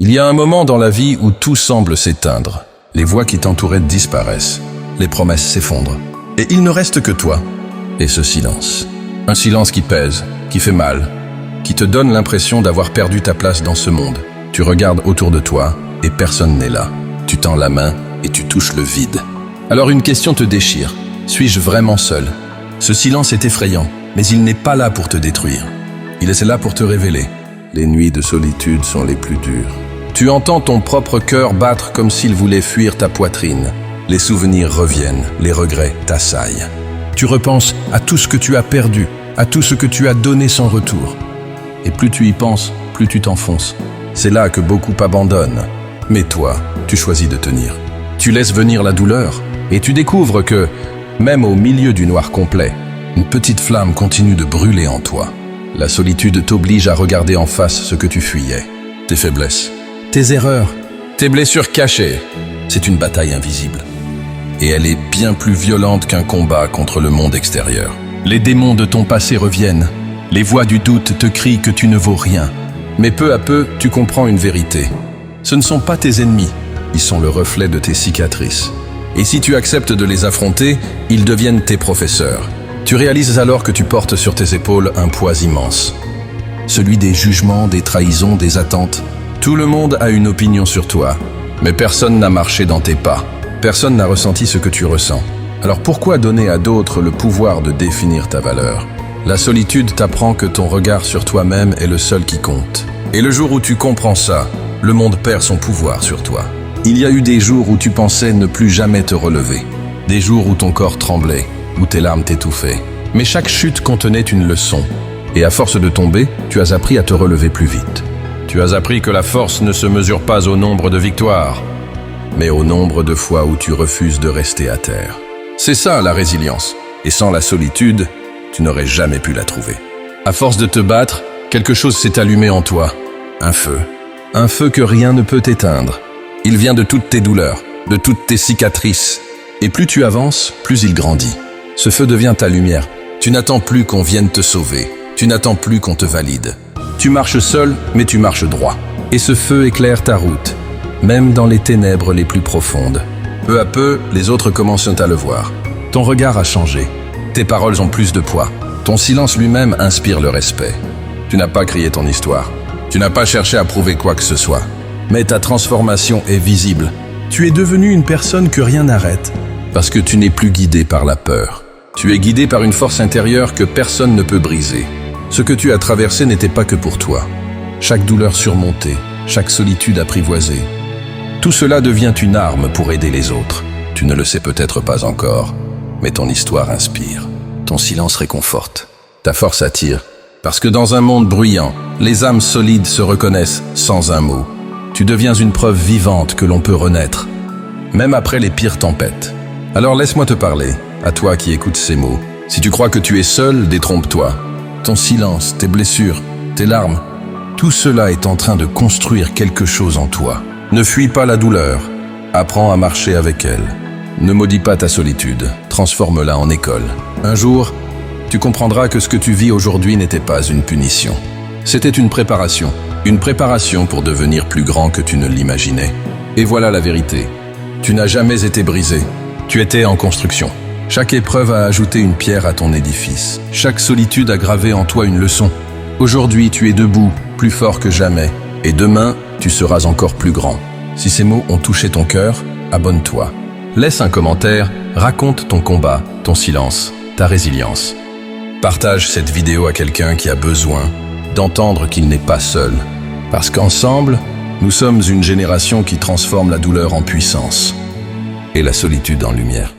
Il y a un moment dans la vie où tout semble s'éteindre. Les voix qui t'entouraient disparaissent. Les promesses s'effondrent. Et il ne reste que toi et ce silence. Un silence qui pèse, qui fait mal, qui te donne l'impression d'avoir perdu ta place dans ce monde. Tu regardes autour de toi et personne n'est là. Tu tends la main et tu touches le vide. Alors une question te déchire. Suis-je vraiment seul? Ce silence est effrayant, mais il n'est pas là pour te détruire. Il est là pour te révéler. Les nuits de solitude sont les plus dures. Tu entends ton propre cœur battre comme s'il voulait fuir ta poitrine. Les souvenirs reviennent, les regrets t'assaillent. Tu repenses à tout ce que tu as perdu, à tout ce que tu as donné sans retour. Et plus tu y penses, plus tu t'enfonces. C'est là que beaucoup abandonnent. Mais toi, tu choisis de tenir. Tu laisses venir la douleur et tu découvres que, même au milieu du noir complet, une petite flamme continue de brûler en toi. La solitude t'oblige à regarder en face ce que tu fuyais. Tes faiblesses, tes erreurs, tes blessures cachées. C'est une bataille invisible. Et elle est bien plus violente qu'un combat contre le monde extérieur. Les démons de ton passé reviennent. Les voix du doute te crient que tu ne vaux rien. Mais peu à peu, tu comprends une vérité. Ce ne sont pas tes ennemis, ils sont le reflet de tes cicatrices. Et si tu acceptes de les affronter, ils deviennent tes professeurs. Tu réalises alors que tu portes sur tes épaules un poids immense. Celui des jugements, des trahisons, des attentes. Tout le monde a une opinion sur toi, mais personne n'a marché dans tes pas. Personne n'a ressenti ce que tu ressens. Alors pourquoi donner à d'autres le pouvoir de définir ta valeur? La solitude t'apprend que ton regard sur toi-même est le seul qui compte. Et le jour où tu comprends ça, le monde perd son pouvoir sur toi. Il y a eu des jours où tu pensais ne plus jamais te relever. Des jours où ton corps tremblait, où tes larmes t'étouffaient. Mais chaque chute contenait une leçon. Et à force de tomber, tu as appris à te relever plus vite. Tu as appris que la force ne se mesure pas au nombre de victoires, mais au nombre de fois où tu refuses de rester à terre. C'est ça la résilience. Et sans la solitude, tu n'aurais jamais pu la trouver. À force de te battre, quelque chose s'est allumé en toi. Un feu. Un feu que rien ne peut éteindre. Il vient de toutes tes douleurs, de toutes tes cicatrices. Et plus tu avances, plus il grandit. Ce feu devient ta lumière. Tu n'attends plus qu'on vienne te sauver. Tu n'attends plus qu'on te valide. Tu marches seul, mais tu marches droit. Et ce feu éclaire ta route, même dans les ténèbres les plus profondes. Peu à peu, les autres commencent à le voir. Ton regard a changé. Tes paroles ont plus de poids. Ton silence lui-même inspire le respect. Tu n'as pas crié ton histoire. Tu n'as pas cherché à prouver quoi que ce soit. Mais ta transformation est visible. Tu es devenu une personne que rien n'arrête. Parce que tu n'es plus guidé par la peur. Tu es guidé par une force intérieure que personne ne peut briser. Ce que tu as traversé n'était pas que pour toi. Chaque douleur surmontée, chaque solitude apprivoisée. Tout cela devient une arme pour aider les autres. Tu ne le sais peut-être pas encore, mais ton histoire inspire. Ton silence réconforte. Ta force attire. Parce que dans un monde bruyant, les âmes solides se reconnaissent sans un mot. Tu deviens une preuve vivante que l'on peut renaître, même après les pires tempêtes. Alors laisse-moi te parler, à toi qui écoutes ces mots. Si tu crois que tu es seul, détrompe-toi. Ton silence, tes blessures, tes larmes, tout cela est en train de construire quelque chose en toi. Ne fuis pas la douleur, apprends à marcher avec elle. Ne maudis pas ta solitude, transforme-la en école. Un jour, tu comprendras que ce que tu vis aujourd'hui n'était pas une punition. C'était une préparation pour devenir plus grand que tu ne l'imaginais. Et voilà la vérité. Tu n'as jamais été brisé, tu étais en construction. Chaque épreuve a ajouté une pierre à ton édifice. Chaque solitude a gravé en toi une leçon. Aujourd'hui, tu es debout, plus fort que jamais. Et demain, tu seras encore plus grand. Si ces mots ont touché ton cœur, abonne-toi. Laisse un commentaire, raconte ton combat, ton silence, ta résilience. Partage cette vidéo à quelqu'un qui a besoin d'entendre qu'il n'est pas seul. Parce qu'ensemble, nous sommes une génération qui transforme la douleur en puissance et la solitude en lumière.